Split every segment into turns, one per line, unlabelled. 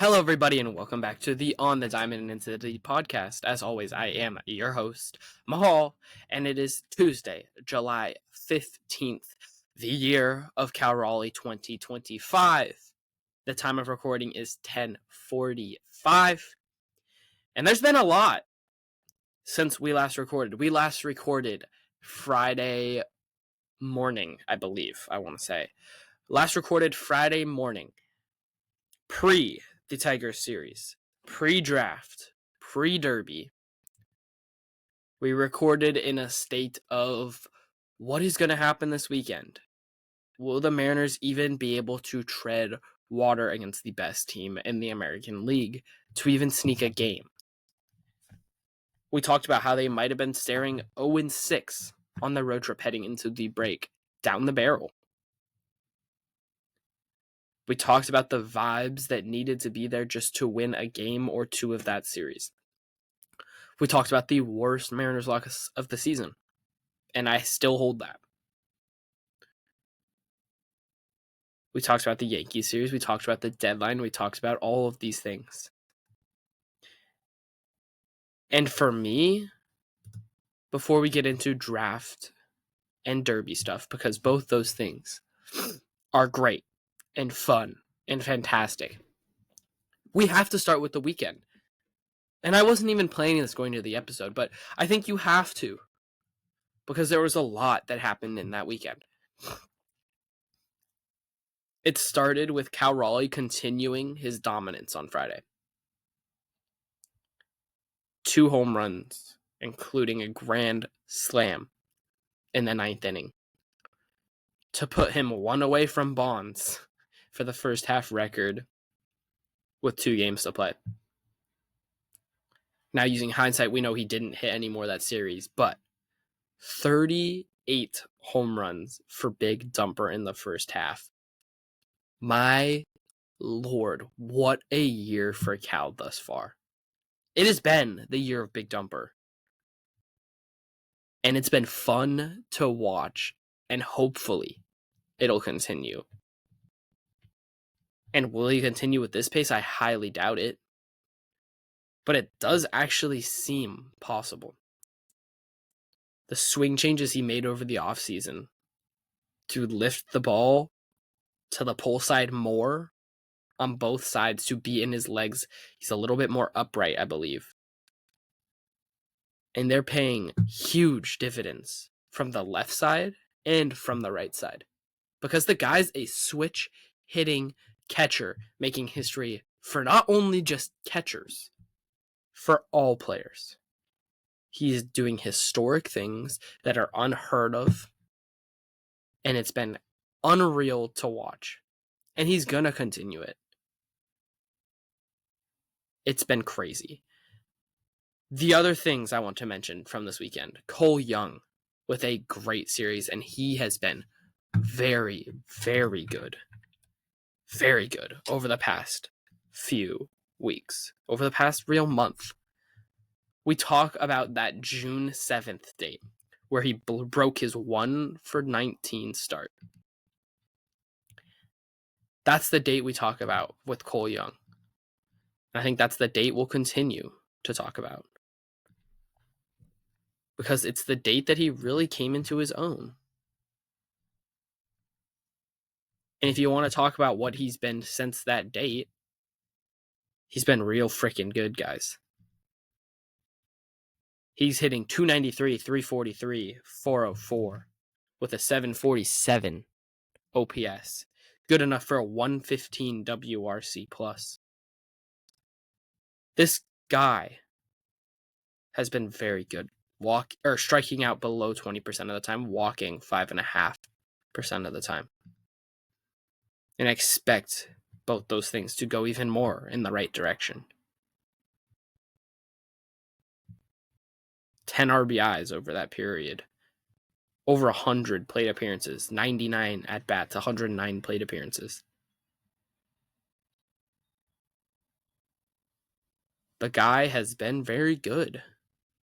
Hello, everybody, and welcome back to the On the Diamond and Into the podcast. As always, I am your host, Mahal, and it is Tuesday, July 15th, the year of Cal Raleigh 2025. The time of recording is 10:45, and there's been a lot since we last recorded. We last recorded Friday morning, I believe, I want to say. Last recorded Friday morning, pre the Tigers series, pre-draft, pre-derby. We recorded in a state of what is going to happen this weekend. Will the Mariners even be able to tread water against the best team in the American League to even sneak a game? We talked about how they might have been staring 0-6 on the road trip heading into the break, down the barrel. We talked about the vibes that needed to be there just to win a game or two of that series. We talked about the worst Mariners loss of the season, and I still hold that. We talked about the Yankees series. We talked about the deadline. We talked about all of these things. And for me, before we get into draft and derby stuff, because both those things are great and fun and fantastic, we have to start with the weekend. And I wasn't even planning this going into the episode, but I think you have to, because there was a lot that happened in that weekend. It started with Cal Raleigh continuing his dominance on Friday. 2 home runs, including a grand slam in the 9th inning, to put him 1 away from Bonds for the first half record with 2 games to play. Now, using hindsight, we know he didn't hit any more that series, but 38 home runs for Big Dumper in the first half. My Lord, what a year for Cal thus far. It has been the year of Big Dumper. And it's been fun to watch, and hopefully it'll continue. And will he continue with this pace? I highly doubt it. But it does actually seem possible. The swing changes he made over the offseason to lift the ball to the pull side more on both sides, to be in his legs. He's a little bit more upright, I believe. And they're paying huge dividends from the left side and from the right side, because the guy's a switch hitting catcher, making history for not only just catchers, for all players. He's doing historic things that are unheard of, and it's been unreal to watch. And he's going to continue it. It's been crazy. The other things I want to mention from this weekend: Cole Young with a great series, and he has been very, very good. Very good over the past few weeks, over the past real month. We talk about that June 7th date where he broke his 1-for-19 start. That's the date we talk about with Cole Young. And I think that's the date we'll continue to talk about, because it's the date that he really came into his own. And if you want to talk about what he's been since that date, he's been real freaking good, guys. He's hitting 293, 343, 404 with a 747 OPS. Good enough for a 115 WRC plus. This guy has been very good. Striking out below 20% of the time, walking 5.5% of the time. And I expect both those things to go even more in the right direction. 10 RBIs over that period. Over 100 plate appearances. 99 at-bats, 109 plate appearances. The guy has been very good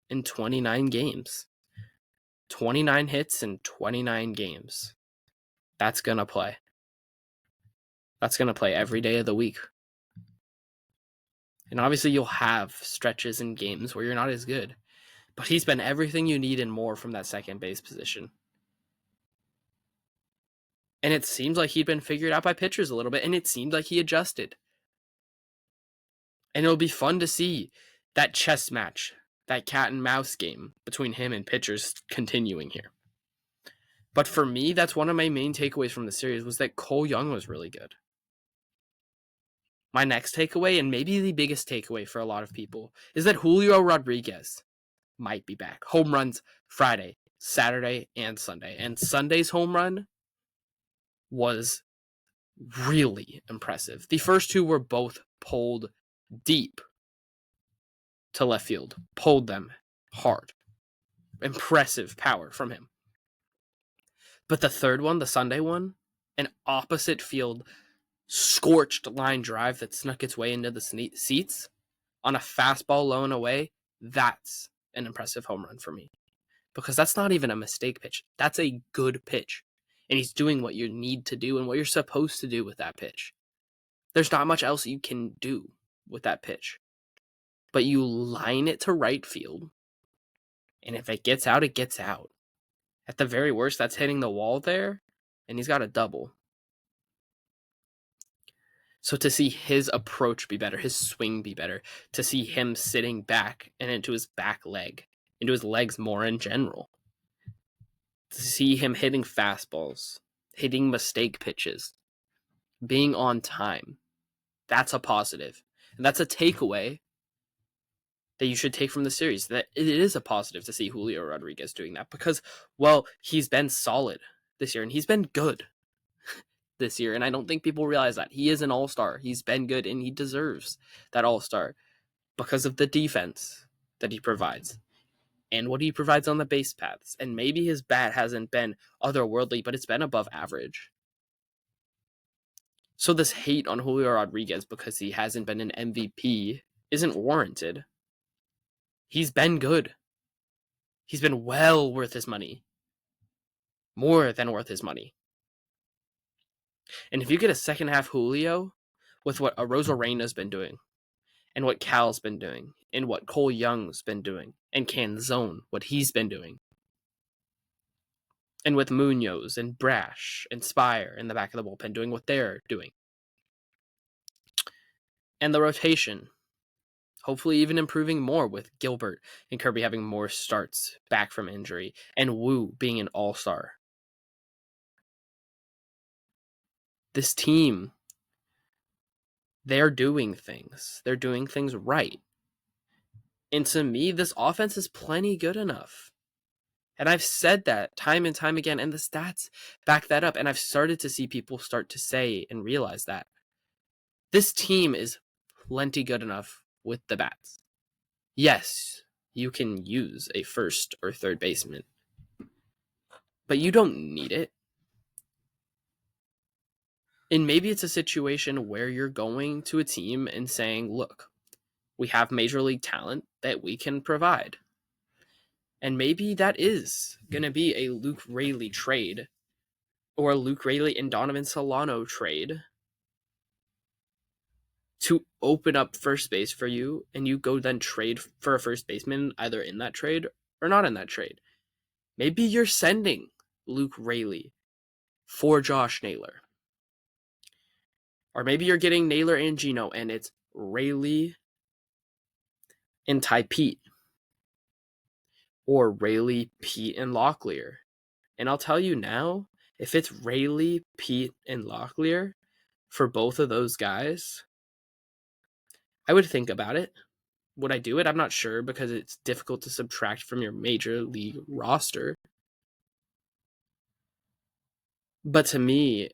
in 29 games. 29 hits in 29 games. That's going to play. That's going to play every day of the week. And obviously you'll have stretches in games where you're not as good. But he's been everything you need and more from that second base position. And it seems like he'd been figured out by pitchers a little bit, and it seemed like he adjusted. And it'll be fun to see that chess match, that cat and mouse game between him and pitchers continuing here. But for me, that's one of my main takeaways from the series was that Cole Young was really good. My next takeaway, and maybe the biggest takeaway for a lot of people, is that Julio Rodriguez might be back. Home runs Friday, Saturday, and Sunday. And Sunday's home run was really impressive. The first two were both pulled deep to left field, pulled them hard. Impressive power from him. But the third one, the Sunday one, an opposite field scorched line drive that snuck its way into the seats on a fastball low and away, that's an impressive home run for me. Because that's not even a mistake pitch. That's a good pitch. And he's doing what you need to do and what you're supposed to do with that pitch. There's not much else you can do with that pitch. But you line it to right field, and if it gets out, it gets out. At the very worst, that's hitting the wall there, and he's got a double. So to see his approach be better, his swing be better, to see him sitting back and into his back leg, into his legs more in general, to see him hitting fastballs, hitting mistake pitches, being on time, that's a positive. And that's a takeaway that you should take from the series, that it is a positive to see Julio Rodriguez doing that because, well, he's been solid this year and he's been good this year. And I don't think people realize that. He is an all-star. He's been good and he deserves that all-star because of the defense that he provides and what he provides on the base paths. And maybe his bat hasn't been otherworldly, but it's been above average. So this hate on Julio Rodriguez because he hasn't been an MVP isn't warranted. He's been good. He's been well worth his money. More than worth his money. And if you get a second half Julio with what Arozarena's been doing, and what Cal's been doing, and what Cole Young's been doing, and Canzone, what he's been doing, and with Munoz and Brash and Spire in the back of the bullpen doing what they're doing, and the rotation, hopefully even improving more with Gilbert and Kirby having more starts back from injury, and Wu being an all-star. This team, they're doing things. They're doing things right. And to me, this offense is plenty good enough. And I've said that time and time again, and the stats back that up. And I've started to see people start to say and realize that this team is plenty good enough with the bats. Yes, you can use a first or third baseman, but you don't need it. And maybe it's a situation where you're going to a team and saying, look, we have major league talent that we can provide. And maybe that is going to be a Luke Raley trade or a Luke Raley and Donovan Solano trade to open up first base for you, and you go then trade for a first baseman either in that trade or not in that trade. Maybe you're sending Luke Raley for Josh Naylor. Or maybe you're getting Naylor and Gino, and it's Raley and Ty Pete. Or Raley, Pete, and Locklear. And I'll tell you now, if it's Raley, Pete, and Locklear for both of those guys, I would think about it. Would I do it? I'm not sure because it's difficult to subtract from your major league roster. But to me,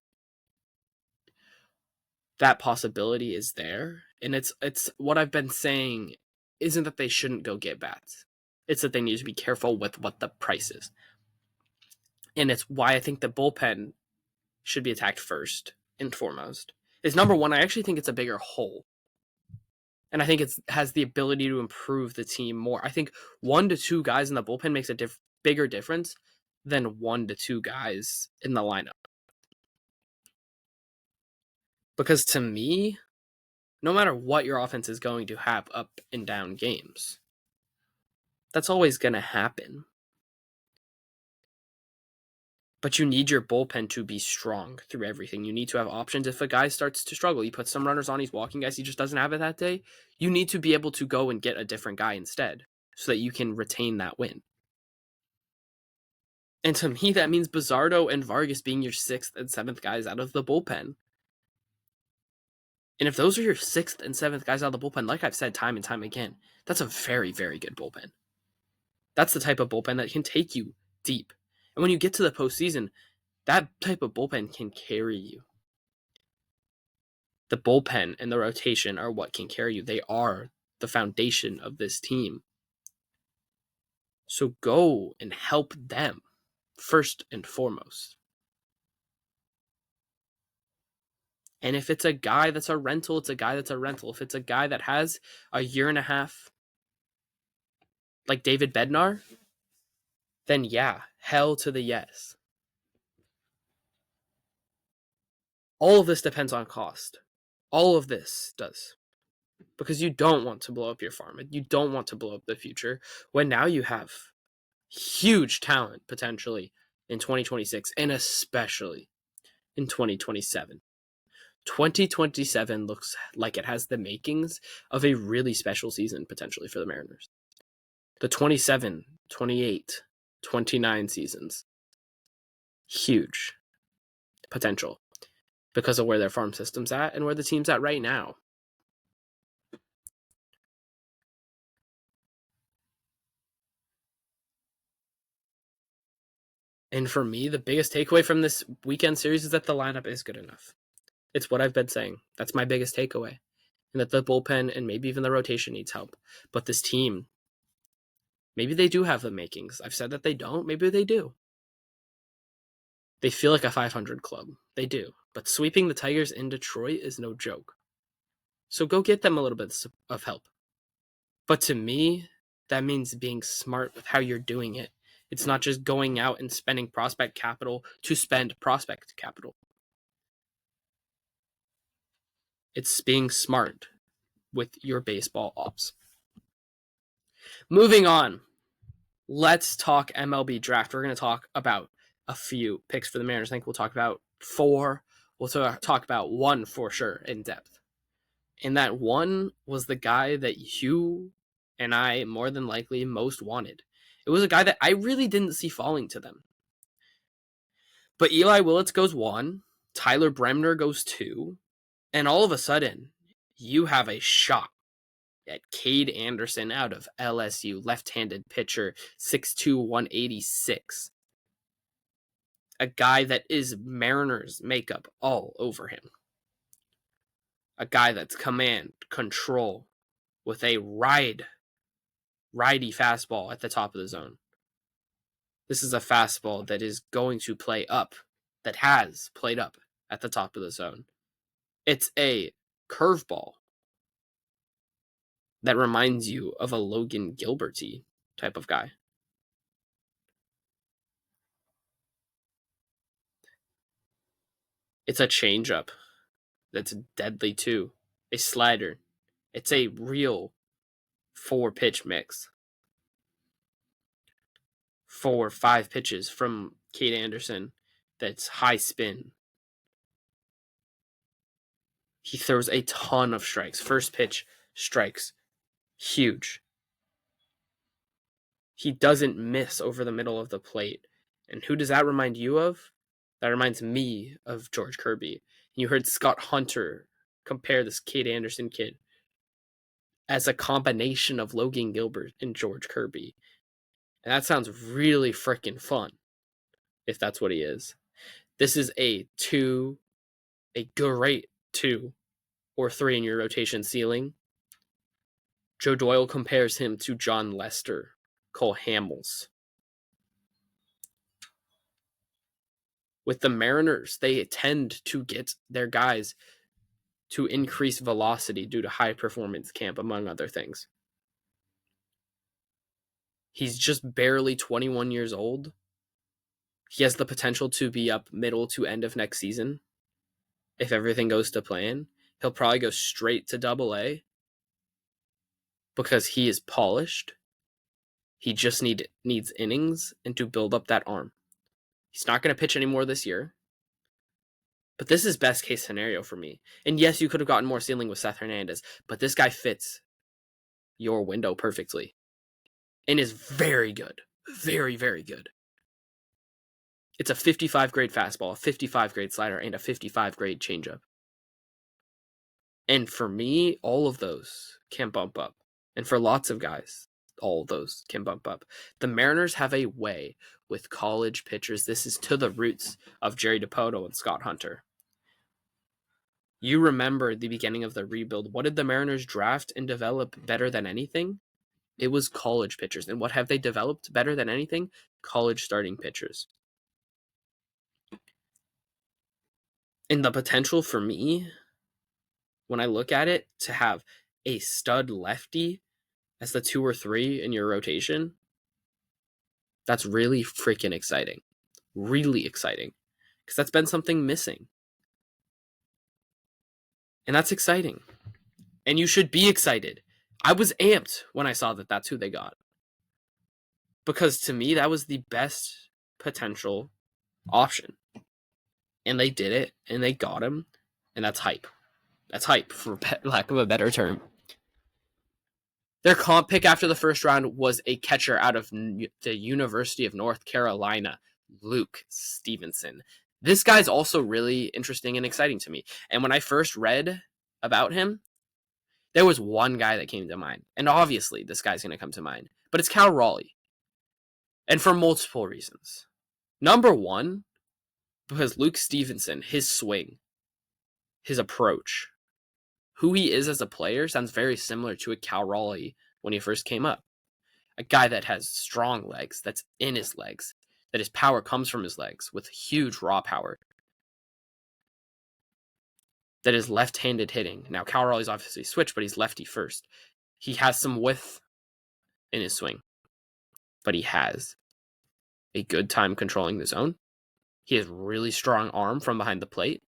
that possibility is there. And it's what I've been saying isn't that they shouldn't go get bats. It's that they need to be careful with what the price is. And it's why I think the bullpen should be attacked first and foremost. Is number one, I actually think it's a bigger hole. And I think it has the ability to improve the team more. I think 1 to 2 guys in the bullpen makes a bigger difference than 1 to 2 guys in the lineup. Because to me, no matter what your offense is going to have up and down games. That's always going to happen. But you need your bullpen to be strong through everything. You need to have options. If a guy starts to struggle, you put some runners on, he's walking guys, he just doesn't have it that day, you need to be able to go and get a different guy instead so that you can retain that win. And to me, that means Bizzardo and Vargas being your 6th and 7th guys out of the bullpen. And if those are your 6th and 7th guys out of the bullpen, like I've said time and time again, that's a very, very good bullpen. That's the type of bullpen that can take you deep. And when you get to the postseason, that type of bullpen can carry you. The bullpen and the rotation are what can carry you. They are the foundation of this team. So go and help them first and foremost. And if it's a guy that's a rental, it's a guy that's a rental. If it's a guy that has a year and a half, like David Bednar, then yeah, hell to the yes. All of this depends on cost. All of this does. Because you don't want to blow up your farm. You don't want to blow up the future when now you have huge talent potentially in 2026 and especially in 2027. 2027 looks like it has the makings of a really special season potentially for the Mariners. The 27, 28, 29 seasons. Huge potential because of where their farm system's at and where the team's at right now. And for me, the biggest takeaway from this weekend series is that the lineup is good enough. It's what I've been saying. That's my biggest takeaway. And that the bullpen and maybe even the rotation needs help. But this team, maybe they do have the makings. I've said that they don't. Maybe they do. They feel like a 500 club. They do. But sweeping the Tigers in Detroit is no joke. So go get them a little bit of help. But to me, that means being smart with how you're doing it. It's not just going out and spending prospect capital to spend prospect capital. It's being smart with your baseball ops. Moving on, let's talk MLB Draft. We're going to talk about a few picks for the Mariners. I think we'll talk about 4. We'll talk about 1 for sure in depth. And that 1 was the guy that you and I more than likely most wanted. It was a guy that I really didn't see falling to them. But Eli Willits goes 1, Tyler Bremner goes 2, and all of a sudden, you have a shot at Kade Anderson out of LSU, left-handed pitcher, 6'2", 186. A guy that is Mariners makeup all over him. A guy that's command, control, with a righty fastball at the top of the zone. This is a fastball that is going to play up, that has played up at the top of the zone. It's a curveball that reminds you of a Logan Gilberty type of guy. It's a changeup that's deadly too. A slider. It's a real 4-pitch mix. 4-5 pitches from Kade Anderson that's high spin. He throws a ton of strikes. First pitch strikes. Huge. He doesn't miss over the middle of the plate. And who does that remind you of? That reminds me of George Kirby. You heard Scott Hunter compare this Kade Anderson kid as a combination of Logan Gilbert and George Kirby. And that sounds really freaking fun, if that's what he is. This is a great 2 or 3 in your rotation ceiling. Joe Doyle compares him to John Lester, Cole Hamels. With the Mariners, they tend to get their guys to increase velocity due to high performance camp, among other things. He's just barely 21 years old. He has the potential to be up middle to end of next season if everything goes to plan. He'll probably go straight to Double-A because he is polished. He just needs innings and to build up that arm. He's not going to pitch anymore this year. But this is best case scenario for me. And yes, you could have gotten more ceiling with Seth Hernandez, but this guy fits your window perfectly and is very good. Very, very good. It's a 55 grade fastball, a 55 grade slider, and a 55 grade changeup. And for me, all of those can bump up. And for lots of guys, all of those can bump up. The Mariners have a way with college pitchers. This is to the roots of Jerry Dipoto and Scott Hunter. You remember the beginning of the rebuild. What did the Mariners draft and develop better than anything? It was college pitchers. And what have they developed better than anything? College starting pitchers. And the potential for me, when I look at it, to have a stud lefty as the 2 or 3 in your rotation, that's really freaking exciting. Really exciting. Because that's been something missing. And that's exciting. And you should be excited. I was amped when I saw that that's who they got. Because to me, that was the best potential option. And they did it, and they got him, and that's hype. That's hype, for lack of a better term. Their comp pick after the first round was a catcher out of the University of North Carolina, Luke Stevenson. This guy's also really interesting and exciting to me. And when I first read about him, there was one guy that came to mind. And obviously, this guy's going to come to mind. But it's Cal Raleigh. And for multiple reasons. Number one, because Luke Stevenson, his swing, his approach, who he is as a player sounds very similar to a Cal Raleigh when he first came up. A guy that has strong legs, that's in his legs, that his power comes from his legs with huge raw power. That is left-handed hitting. Now, Cal Raleigh's obviously switched, but he's lefty first. He has some width in his swing, but he has a good time controlling the zone. He has really strong arm from behind the plate.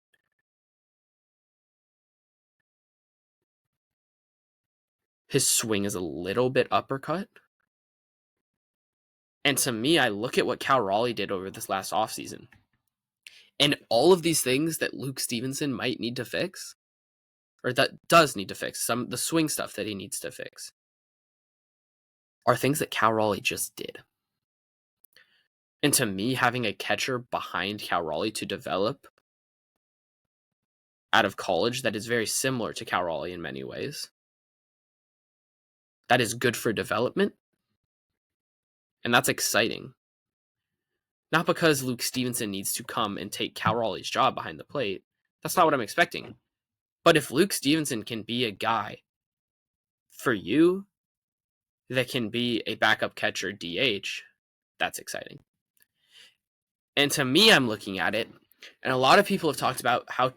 His swing is a little bit uppercut. And to me, I look at what Cal Raleigh did over this last offseason. And all of these things that Luke Stevenson might need to fix, or that does need to fix, the swing stuff that he needs to fix, are things that Cal Raleigh just did. And to me, having a catcher behind Cal Raleigh to develop out of college that is very similar to Cal Raleigh in many ways, that is good for development. And that's exciting. Not because Luke Stevenson needs to come and take Cal Raleigh's job behind the plate. That's not what I'm expecting. But if Luke Stevenson can be a guy for you that can be a backup catcher DH, that's exciting. And to me, I'm looking at it, and a lot of people have talked about how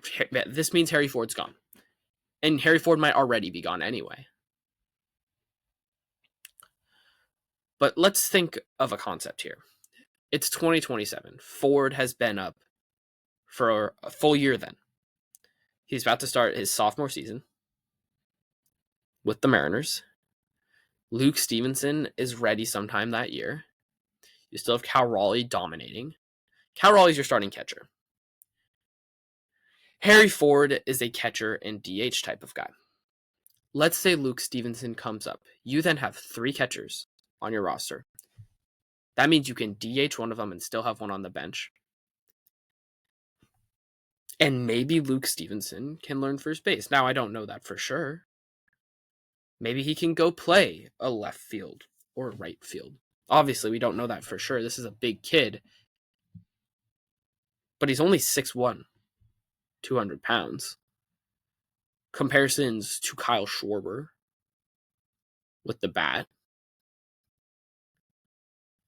this means Harry Ford's gone. And Harry Ford might already be gone anyway. But let's think of a concept here. It's 2027. Ford has been up for a full year then. He's about to start his sophomore season with the Mariners. Luke Stevenson is ready sometime that year. You still have Cal Raleigh dominating. Cal Raleigh's your starting catcher. Harry Ford is a catcher and DH type of guy. Let's say Luke Stevenson comes up. You then have 3 catchers on your roster. That means you can DH one of them and still have one on the bench. And maybe Luke Stevenson can learn first base. Now, I don't know that for sure. Maybe he can go play a left field or right field. Obviously, we don't know that for sure. This is a big kid. But he's only 6'1", 200 pounds. Comparisons to Kyle Schwarber with the bat.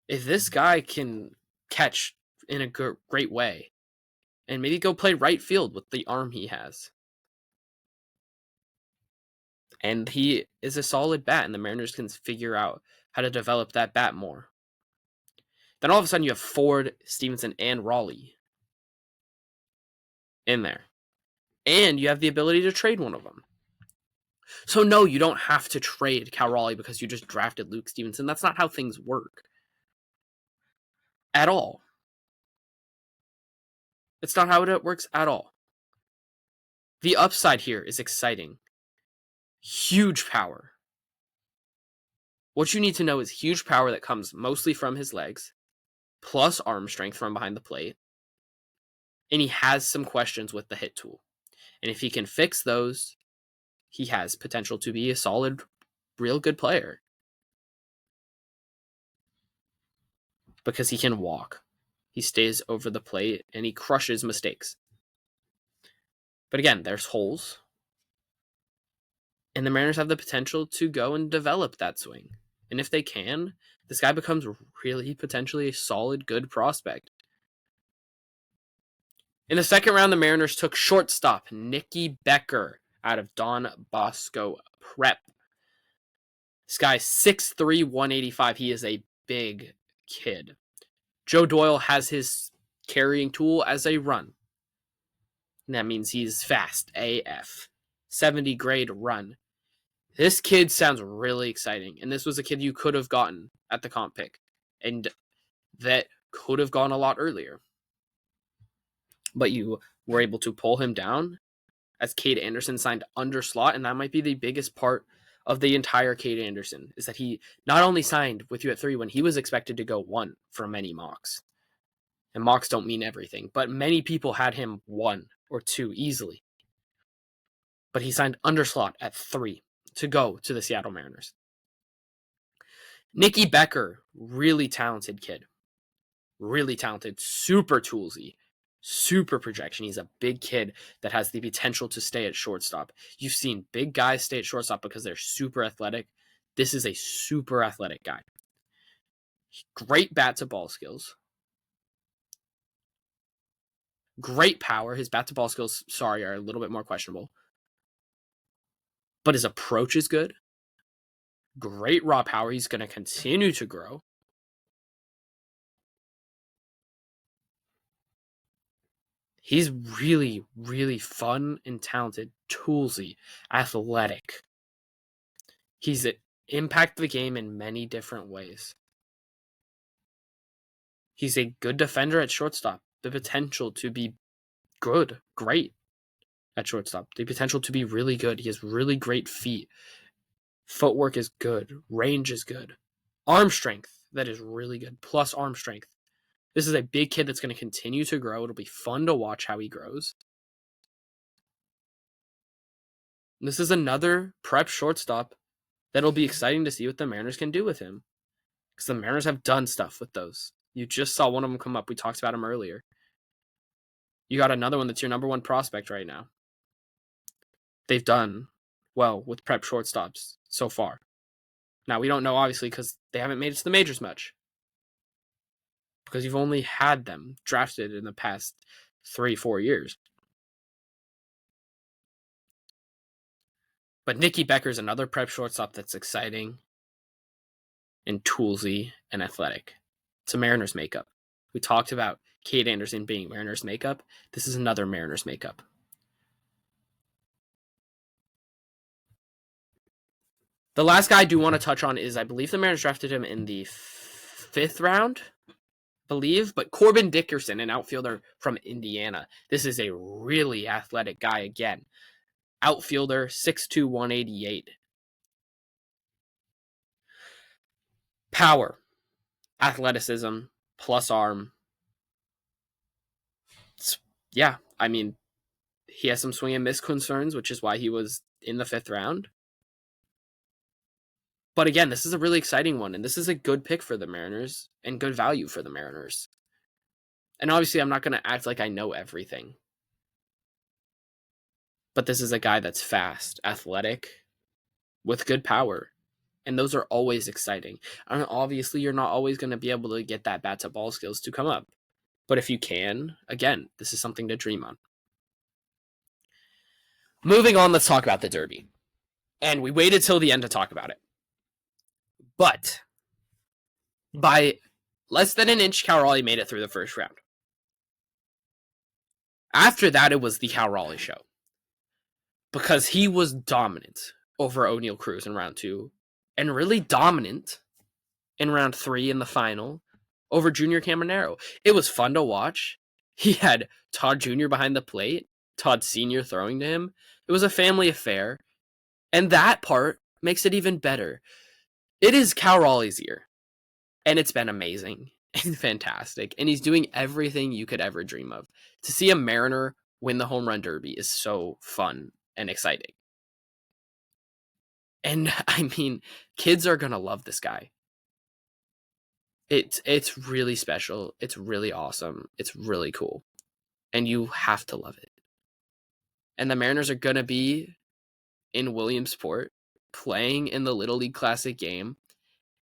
If this guy can catch in a great way and maybe go play right field with the arm he has, and he is a solid bat and the Mariners can figure out how to develop that bat more, then all of a sudden you have Ford, Stevenson, and Raleigh in there. And you have the ability to trade one of them. So no, you don't have to trade Cal Raleigh because you just drafted Luke Stevenson. That's not how things work. At all. It's not how it works at all. The upside here is exciting. Huge power. What you need to know is huge power that comes mostly from his legs, plus arm strength from behind the plate. And he has some questions with the hit tool. And if he can fix those, he has potential to be a solid, real good player. Because he can walk. He stays over the plate and he crushes mistakes. But again, there's holes. And the Mariners have the potential to go and develop that swing. And if they can, this guy becomes really potentially a solid, good prospect. In the second round, the Mariners took shortstop Nicky Becker out of Don Bosco Prep. This guy's 6'3", 185. He is a big kid. Joe Doyle has his carrying tool as a run. And that means he's fast AF. 70 grade run. This kid sounds really exciting. And this was a kid you could have gotten at the comp pick. And that could have gone a lot earlier. But you were able to pull him down as Kade Anderson signed under slot. And that might be the biggest part of the entire Kade Anderson, is that he not only signed with you at 3 when he was expected to go 1 for many mocks. And mocks don't mean everything, but many people had him 1 or 2 easily. But he signed under slot at 3 to go to the Seattle Mariners. Nicky Becker, really talented kid. Really talented, super toolsy, super projection. He's a big kid that has the potential to stay at shortstop. You've seen big guys stay at shortstop because they're super athletic. This is a super athletic guy. Great bat to ball skills. Great power. His bat to ball skills, are a little bit more questionable. But his approach is good. Great raw power. He's going to continue to grow. He's really, really fun and talented, toolsy, athletic. He's impacted the game in many different ways. He's a good defender at shortstop. The potential to be good, great at shortstop. The potential to be really good. He has really great feet. Footwork is good. Range is good. Arm strength, that is really good. Plus arm strength. This is a big kid that's going to continue to grow. It'll be fun to watch how he grows. This is another prep shortstop that'll be exciting to see what the Mariners can do with him. Because the Mariners have done stuff with those. You just saw one of them come up. We talked about him earlier. You got another one that's your number 1 prospect right now. They've done well with prep shortstops so far. Now, we don't know, obviously, because they haven't made it to the majors much. Because you've only had them drafted in the past 3-4 years. But Nicky Becker's another prep shortstop that's exciting and toolsy and athletic. It's a Mariners makeup. We talked about Kade Anderson being Mariners makeup. This is another Mariners makeup. The last guy I do want to touch on is, I believe the Mariners drafted him in the 5th round, but Corbin Dickerson, an outfielder from Indiana. This is a really athletic guy again. Outfielder, 6'2", 188. Power, athleticism, plus arm. Yeah, I mean, he has some swing and miss concerns, which is why he was in the 5th round. But again, this is a really exciting one, and this is a good pick for the Mariners and good value for the Mariners. And obviously, I'm not going to act like I know everything. But this is a guy that's fast, athletic, with good power. And those are always exciting. And obviously, you're not always going to be able to get that bat to ball skills to come up. But if you can, again, this is something to dream on. Moving on, let's talk about the Derby. And we waited till the end to talk about it. But by less than an inch, Cal Raleigh made it through the first round. After that, it was the Cal Raleigh show. because he was dominant over O'Neal Cruz in round 2 and really dominant in round 3 in the final over Junior Caminero. It was fun to watch. He had Todd Jr. behind the plate, Todd Sr. throwing to him. It was a family affair, and that part makes it even better. It is Cal Raleigh's year, and it's been amazing and fantastic, and he's doing everything you could ever dream of. To see a Mariner win the home run derby is so fun and exciting. And I mean, kids are going to love this guy. It's really special. It's really awesome. It's really cool. And you have to love it. And the Mariners are going to be in Williamsport playing in the Little League Classic game.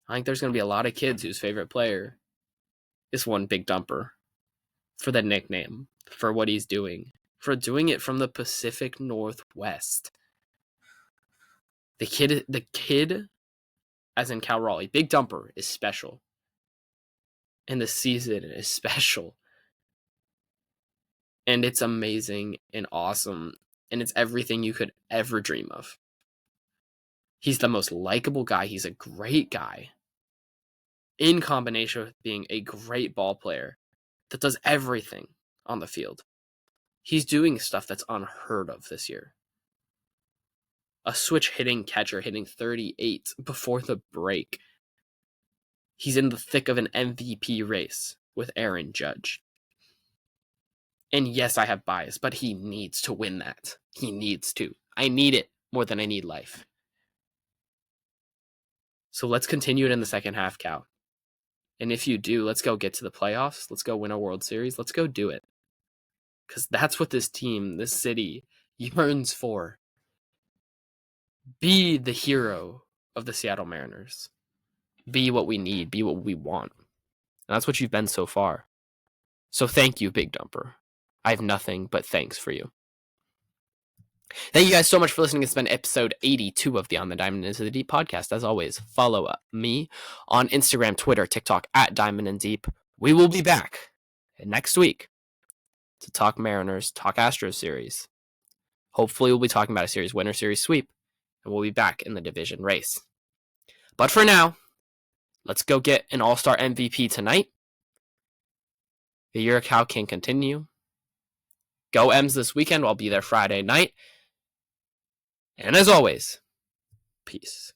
I think there's going to be a lot of kids whose favorite player is one Big Dumper for the nickname, for what he's doing, for doing it from the Pacific Northwest. The kid, as in Cal Raleigh, Big Dumper, is special. And the season is special. And it's amazing and awesome. And it's everything you could ever dream of. He's the most likable guy. He's a great guy. In combination with being a great ball player that does everything on the field. He's doing stuff that's unheard of this year. A switch hitting catcher hitting 38 before the break. He's in the thick of an MVP race with Aaron Judge. And yes, I have bias, but he needs to win that. He needs to. I need it more than I need life. So let's continue it in the second half, Cal. And if you do, let's go get to the playoffs. Let's go win a World Series. Let's go do it. Because that's what this team, this city, yearns for. Be the hero of the Seattle Mariners. Be what we need. Be what we want. And that's what you've been so far. So thank you, Big Dumper. I have nothing but thanks for you. Thank you guys so much for listening. It's been episode 82 of the On the Diamond Into the Deep podcast. As always, follow me on Instagram, Twitter, TikTok at Diamond and Deep. We will be back next week to talk Mariners, talk Astros series. Hopefully we'll be talking about a series winner, series sweep, and we'll be back in the division race. But for now, let's go get an all-star MVP tonight. The year of Cal can continue. Go M's this weekend. I'll be there Friday night. And as always, peace.